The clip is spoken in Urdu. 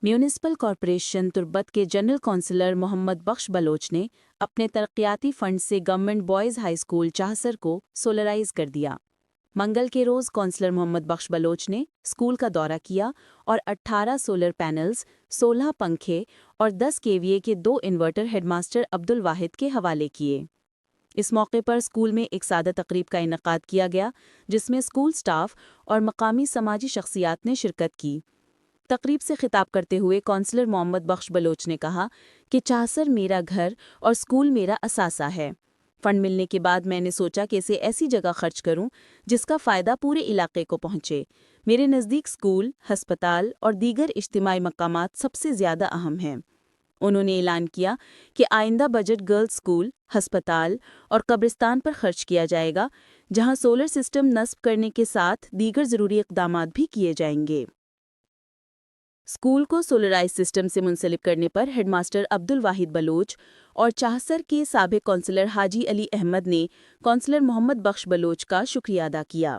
میونسپل کارپوریشن تربت کے جنرل کونسلر محمد بخش بلوچ نے اپنے ترقیاتی فنڈ سے گورنمنٹ بوائز ہائی اسکول چاہسر کو سولرائز کر دیا۔ منگل کے روز کونسلر محمد بخش بلوچ نے اسکول کا دورہ کیا اور 18 سولر پینلز، 16 پنکھے اور 10 kVA کے 2 انورٹر ہیڈ ماسٹر عبدالواحد کے حوالے کیے۔ اس موقع پر اسکول میں ایک سادہ تقریب کا انعقاد کیا گیا جس میں اسکول سٹاف اور مقامی سماجی شخصیات نے شرکت کی۔ تقریب سے خطاب کرتے ہوئے کونسلر محمد بخش بلوچ نے کہا کہ چاہسر میرا گھر اور اسکول میرا اثاثہ ہے۔ فنڈ ملنے کے بعد میں نے سوچا کہ اسے ایسی جگہ خرچ کروں جس کا فائدہ پورے علاقے کو پہنچے۔ میرے نزدیک اسکول، ہسپتال اور دیگر اجتماعی مقامات سب سے زیادہ اہم ہیں۔ انہوں نے اعلان کیا کہ آئندہ بجٹ گرلز اسکول، ہسپتال اور قبرستان پر خرچ کیا جائے گا، جہاں سولر سسٹم نصب کرنے کے ساتھ دیگر ضروری اقدامات بھی کیے جائیں گے۔ اسکول کو سولرائز سسٹم سے منسلک کرنے پر ہیڈ ماسٹر عبدالواحد بلوچ اور چاہسر کے سابق کونسلر حاجی علی احمد نے کونسلر محمد بخش بلوچ کا شکریہ ادا کیا۔